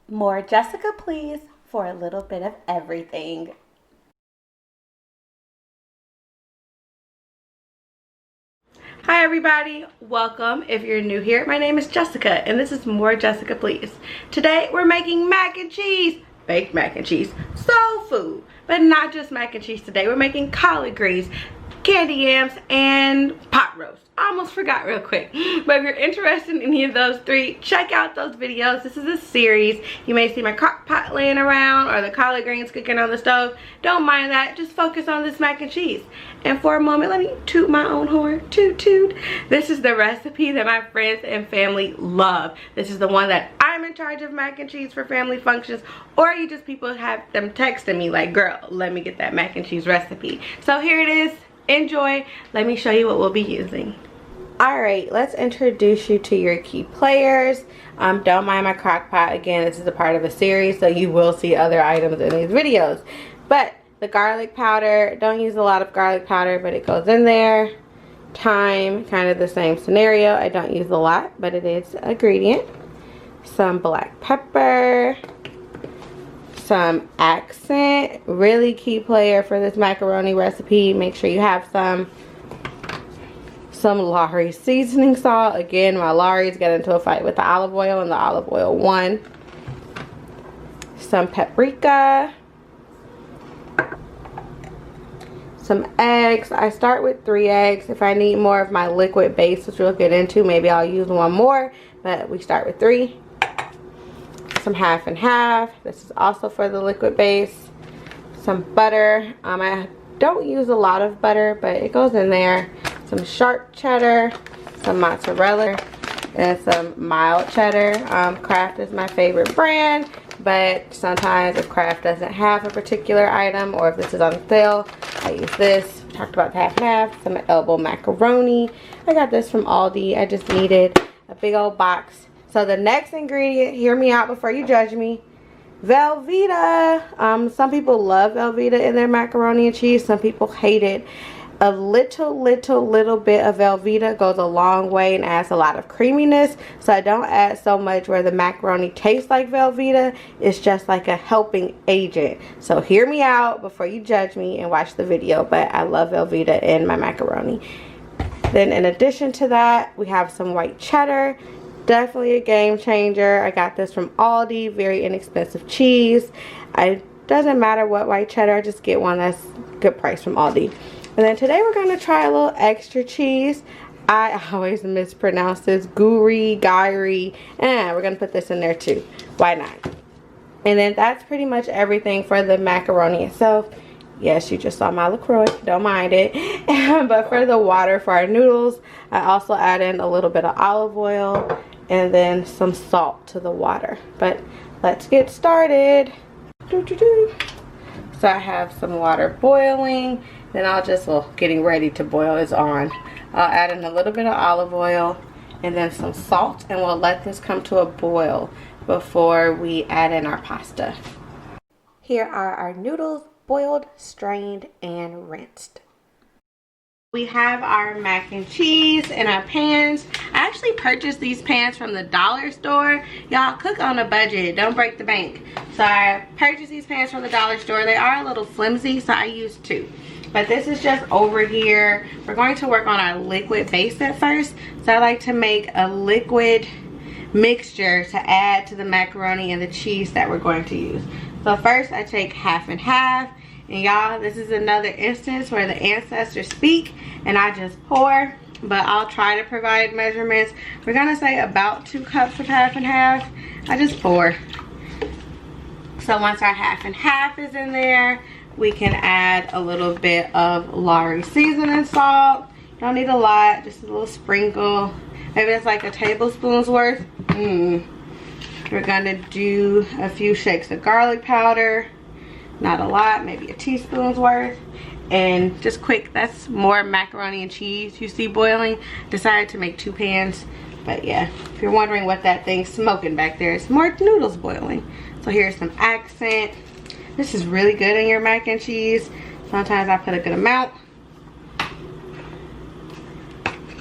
More Jessica, please, for a little bit of everything. Hi everybody, welcome. If you're new here, my name is Jessica and this is More Jessica Please. Today we're making mac and cheese, baked mac and cheese, soul food, but not just mac and cheese today. We're making collard greens, candy yams, and pot roast. I almost forgot real quick, but if you're interested in any of those three, check out those videos. This is a series. You may see my crock pot laying around or the collard greens cooking on the stove. Don't mind that, just focus on this mac and cheese. And for a moment, let me toot my own horn. Toot toot. This is the recipe that my friends and family love. This is the one that I'm in charge of mac and cheese for family functions, or you just people have them texting me like, girl, let me get that mac and cheese recipe. So here it is. Enjoy. Let me show you what we'll be using. Alright, let's introduce you to your key players. Don't mind my crock pot. Again, this is a part of a series, so you will see other items in these videos. But the garlic powder, don't use a lot of garlic powder, but it goes in there. Thyme, kind of the same scenario. I don't use a lot, but it is an ingredient. Some black pepper. Some accent, really key player for this macaroni recipe. Make sure you have some Lowry seasoning salt. Again, my Lowry's got into a fight with the olive oil and the olive oil won. Some paprika. Some eggs. I start with 3 eggs. If I need more of my liquid base, which we'll get into, maybe I'll use one more, but we start with 3. Some half and half. This is also for the liquid base. Some butter. I don't use a lot of butter, but it goes in there. Some sharp cheddar, some mozzarella, and some mild cheddar. Kraft is my favorite brand, but sometimes if Kraft doesn't have a particular item, or if this is on sale, I use this. We talked about the half and half. Some elbow macaroni. I got this from Aldi. I just needed a big old box. So the next ingredient, hear me out before you judge me, Velveeta. Some people love Velveeta in their macaroni and cheese. Some people hate it. A little bit of Velveeta goes a long way and adds a lot of creaminess. So I don't add so much where the macaroni tastes like Velveeta. It's just like a helping agent. So hear me out before you judge me and watch the video. But I love Velveeta in my macaroni. Then in addition to that, we have some white cheddar. Definitely a game changer. I got this from Aldi. Very inexpensive cheese. It doesn't matter what white cheddar. Just get one that's good price from Aldi. And then today we're going to try a little extra cheese. I always mispronounce this. Gruyere. And we're going to put this in there too. Why not? And then that's pretty much everything for the macaroni itself. Yes, you just saw my LaCroix. Don't mind it. But for the water for our noodles, I also add in a little bit of olive oil and then some salt to the water. But let's get started. So I have some water boiling. Then I'll just, well, getting ready to boil is on. I'll add in a little bit of olive oil and then some salt, and we'll let this come to a boil before we add in our pasta. Here are our noodles, boiled, strained, and rinsed. We have our mac and cheese in our pans. I actually purchased these pans from the dollar store. Y'all, cook on a budget, don't break the bank. So I purchased these pans from the dollar store. They are a little flimsy, so I used 2. But this is just over here. We're going to work on our liquid base at first. So I like to make a liquid mixture to add to the macaroni and the cheese that we're going to use. So first I take half and half. And y'all, this is another instance where the ancestors speak and I just pour. But I'll try to provide measurements. We're going to say about 2 cups of half and half. I just pour. So once our half and half is in there, we can add a little bit of Lowry seasoning salt. Don't need a lot, just a little sprinkle. Maybe it's like a tablespoon's worth. We're gonna do a few shakes of garlic powder. Not a lot, maybe a teaspoon's worth. And just quick, that's more macaroni and cheese you see boiling. Decided to make 2 pans. But yeah, if you're wondering what that thing's smoking back there, it's more noodles boiling. So here's some accent. This is really good in your mac and cheese. Sometimes I put a good amount.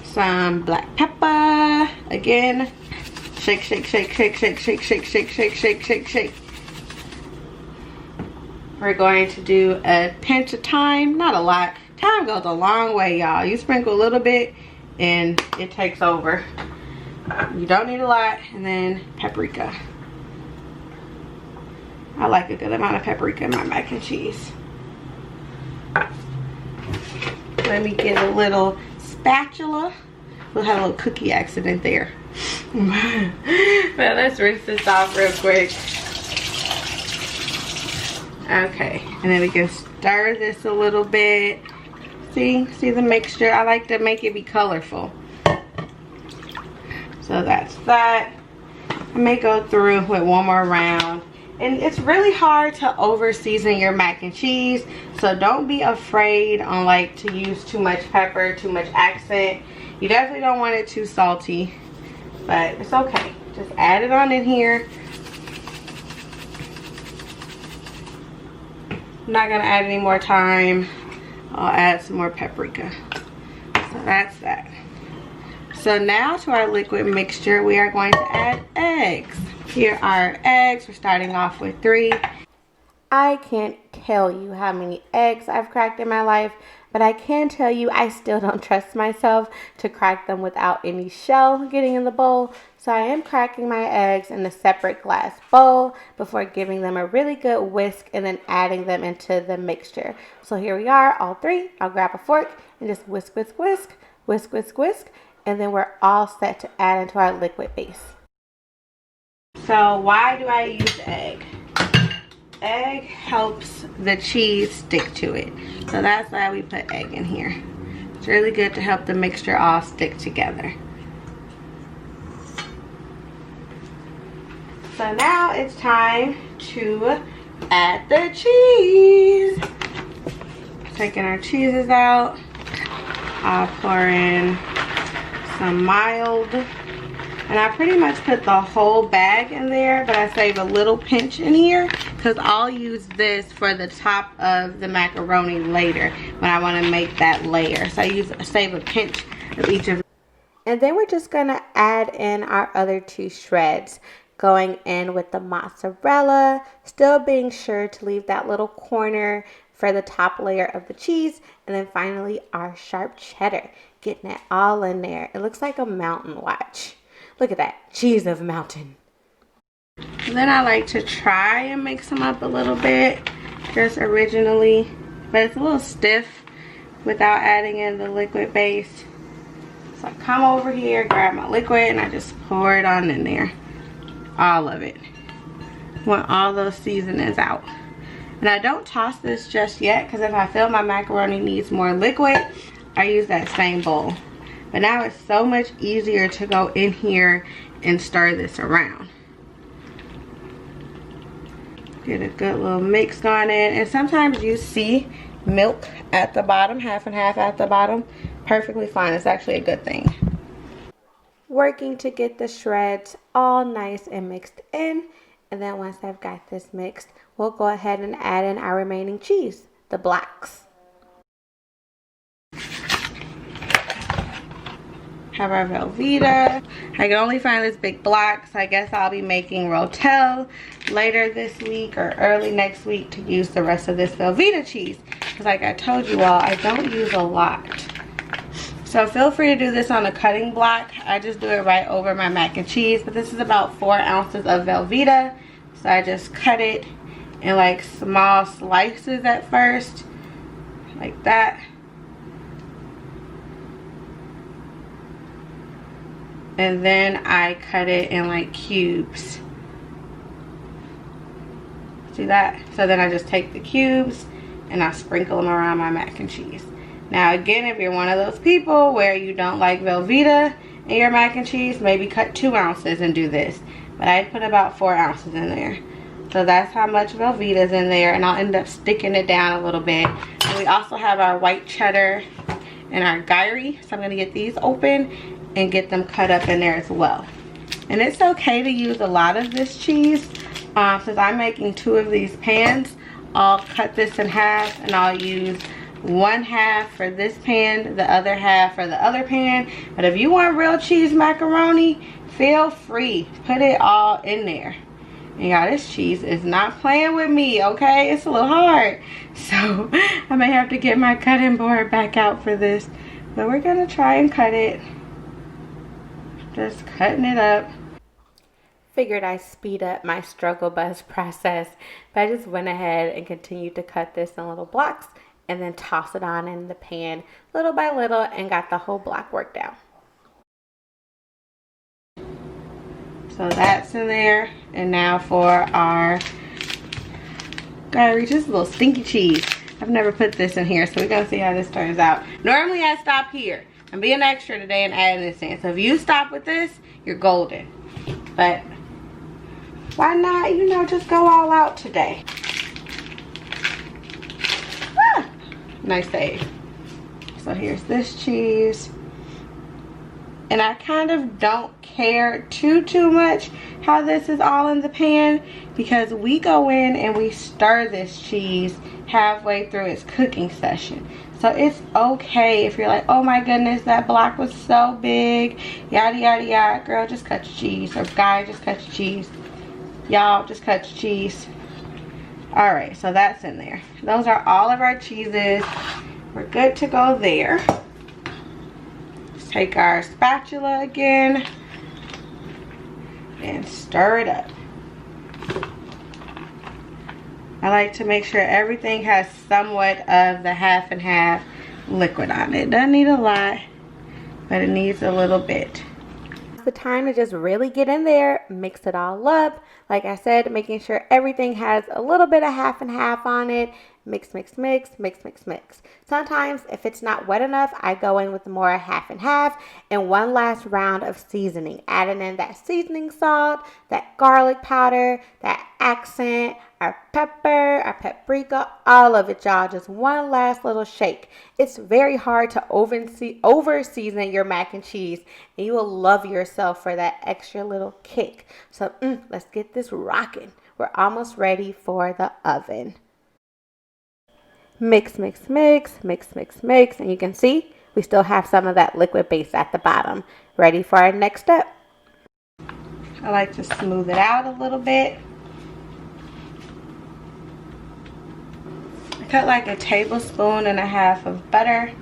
Some black pepper. Again, Shake, shake, shake, shake, shake, shake, shake, shake, shake, shake, shake, shake. We're going to do a pinch of thyme, not a lot. Thyme goes a long way, y'all. You sprinkle a little bit and it takes over. You don't need a lot. And then paprika. I like a good amount of paprika in my mac and cheese. Let me get a little spatula. We'll have a little cookie accident there. But let's rinse this off real quick. Okay, and then we can stir this a little bit. See the mixture? I like to make it be colorful. So that's that. I may go through with one more round. And it's really hard to over season your mac and cheese, so don't be afraid on like to use too much pepper, too much accent. You definitely don't want it too salty, but it's okay. Just add it on in here. I'm not gonna add any more thyme. I'll add some more paprika. So that's that. So now to our liquid mixture, we are going to add eggs. Here are our eggs. We're starting off with 3. I can't tell you how many eggs I've cracked in my life, but I can tell you I still don't trust myself to crack them without any shell getting in the bowl. So I am cracking my eggs in a separate glass bowl before giving them a really good whisk and then adding them into the mixture. So here we are, all 3. I'll grab a fork and just whisk, whisk, whisk, whisk, whisk, whisk, and then we're all set to add into our liquid base. So why do I use egg? Egg helps the cheese stick to it. So that's why we put egg in here. It's really good to help the mixture all stick together. So now it's time to add the cheese. Taking our cheeses out. I'll pour in some mild. And I pretty much put the whole bag in there, but I save a little pinch in here because I'll use this for the top of the macaroni later when I want to make that layer. So I save a pinch of each of them. And then we're just going to add in our other 2 shreds, going in with the mozzarella, still being sure to leave that little corner for the top layer of the cheese, and then finally our sharp cheddar, getting it all in there. It looks like a mountain, watch. Look at that, cheese of mountain. And then I like to try and mix them up a little bit, just originally, but it's a little stiff without adding in the liquid base. So I come over here, grab my liquid, and I just pour it on in there. All of it. Want all those seasonings out. And I don't toss this just yet because if I feel my macaroni needs more liquid, I use that same bowl. But now it's so much easier to go in here and stir this around. Get a good little mix going in. And sometimes you see milk at the bottom, half and half at the bottom. Perfectly fine. It's actually a good thing. Working to get the shreds all nice and mixed in. And then once I've got this mixed, we'll go ahead and add in our remaining cheese, the blocks. Have our Velveeta. I can only find this big block, so I guess I'll be making rotel later this week or early next week to use the rest of this Velveeta cheese. Because like I told you all, I don't use a lot. So feel free to do this on a cutting block. I just do it right over my mac and cheese. But this is about 4 ounces of Velveeta. So I just cut it in like small slices at first. Like that. And then I cut it in like cubes. See that? So then I just take the cubes and I sprinkle them around my mac and cheese. Now again, if you're one of those people where you don't like Velveeta in your mac and cheese, maybe cut 2 ounces and do this. But I put about 4 ounces in there. So that's how much Velveeta's in there, and I'll end up sticking it down a little bit. And we also have our white cheddar and our Gruyere. So I'm gonna get these open and get them cut up in there as well. And it's okay to use a lot of this cheese. Since I'm making 2 of these pans, I'll cut this in half and I'll use 1/2 for this pan, the other half for the other pan. But if you want real cheese macaroni, feel free. Put it all in there. And y'all, this cheese is not playing with me, okay? It's a little hard. So I may have to get my cutting board back out for this. But we're gonna try and cut it. Just cutting it up. Figured I'd speed up my struggle bus process, but I just went ahead and continued to cut this in little blocks and then toss it on in the pan little by little and got the whole block worked out. So that's in there. And now for our, gotta reach this little stinky cheese. I've never put this in here, so we're gonna see how this turns out. Normally I stop here. I'm being extra today and adding this in. So if you stop with this, you're golden. But why not, you know, just go all out today. Ah, nice save. So here's this cheese. And I kind of don't care too much how this is all in the pan, because we go in and we stir this cheese halfway through its cooking session. So it's okay if you're like, oh my goodness, that block was so big, yada yada yada. Girl, just cut your cheese. Or guy, just cut your cheese. Y'all, just cut your cheese. Alright, so that's in there. Those are all of our cheeses. We're good to go there. Let's take our spatula again and stir it up. I like to make sure everything has somewhat of the half and half liquid on it. Doesn't need a lot, but it needs a little bit. The time to just really get in there, mix it all up. Like I said, making sure everything has a little bit of half and half on it. Mix, mix, mix, mix, mix, mix. Sometimes if it's not wet enough, I go in with more half and half and one last round of seasoning. Adding in that seasoning salt, that garlic powder, that accent, our pepper, our paprika, all of it, y'all. Just one last little shake. It's very hard to over season your mac and cheese, and you will love yourself for that extra little kick. So let's get this rocking. We're almost ready for the oven. Mix, mix, mix, mix, mix, mix, and you can see we still have some of that liquid base at the bottom. Ready for our next step. I like to smooth it out a little bit. I cut like 1.5 tablespoons of butter,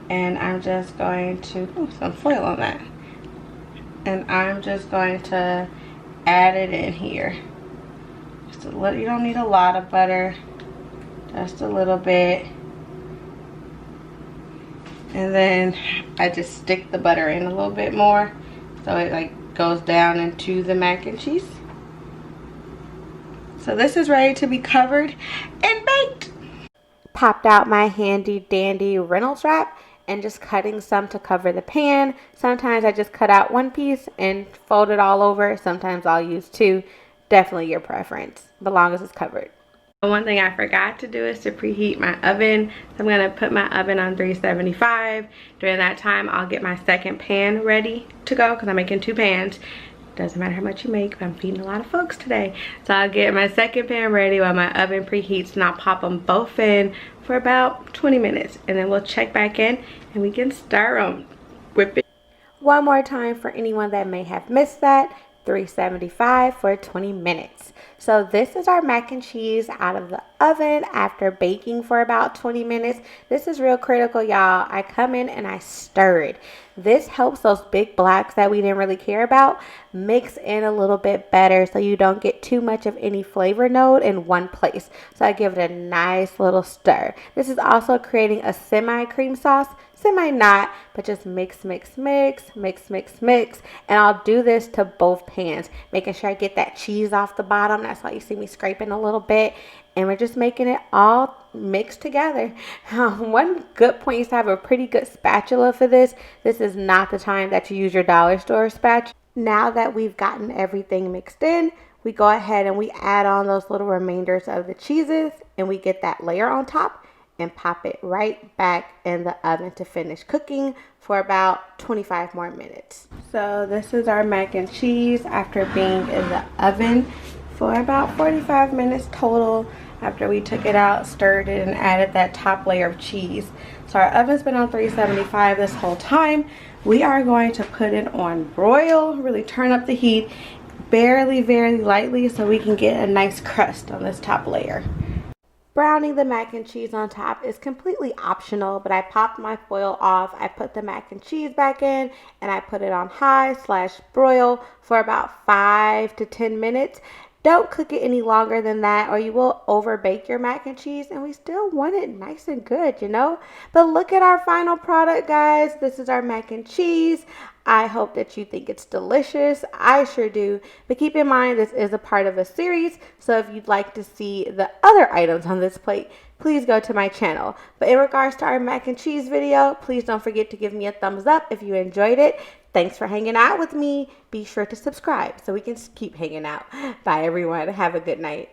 and I'm just going to some foil on that, and I'm just going to add it in here. Just a little. You don't need a lot of butter. Just a little bit. And then I just stick the butter in a little bit more so it like goes down into the mac and cheese. So this is ready to be covered and baked. Popped out my handy dandy Reynolds wrap and just cutting some to cover the pan. Sometimes I just cut out one piece and fold it all over. Sometimes I'll use two. Definitely your preference, as long as it's covered. One thing I forgot to do is to preheat my oven. So I'm going to put my oven on 375. During that time, I'll get my second pan ready to go because I'm making 2 pans. Doesn't matter how much you make, but I'm feeding a lot of folks today. So I'll get my second pan ready while my oven preheats, and I'll pop them both in for about 20 minutes. And then we'll check back in and we can stir them. Whip it. One more time for anyone that may have missed that. 375 for 20 minutes. So this is our mac and cheese out of the oven after baking for about 20 minutes. This is real critical, y'all. I come in and I stir it. This helps those big blocks that we didn't really care about mix in a little bit better so you don't get too much of any flavor note in one place. So I give it a nice little stir. This is also creating a semi-cream sauce. Semi not, but just mix, mix, mix, mix, mix, mix. And I'll do this to both pans, making sure I get that cheese off the bottom. That's why you see me scraping a little bit. And we're just making it all mixed together. One good point is to have a pretty good spatula for this. This is not the time that you use your dollar store spatula. Now that we've gotten everything mixed in, we go ahead and we add on those little remainders of the cheeses, and we get that layer on top and pop it right back in the oven to finish cooking for about 25 more minutes. So this is our mac and cheese after being in the oven for about 45 minutes total, after we took it out, stirred it, and added that top layer of cheese. So our oven's been on 375 this whole time. We are going to put it on broil, really turn up the heat barely, very lightly so we can get a nice crust on this top layer. Browning the mac and cheese on top is completely optional, but I popped my foil off. I put the mac and cheese back in and I put it on high/broil for about 5 to 10 minutes. Don't cook it any longer than that or you will over bake your mac and cheese, and we still want it nice and good, you know. But look at our final product, guys. This is our mac and cheese. I hope that you think it's delicious. I sure do. But keep in mind, this is a part of a series, so if you'd like to see the other items on this plate, please go to my channel. But in regards to our mac and cheese video, please don't forget to give me a thumbs up if you enjoyed it. Thanks for hanging out with me. Be sure to subscribe so we can keep hanging out. Bye, everyone. Have a good night.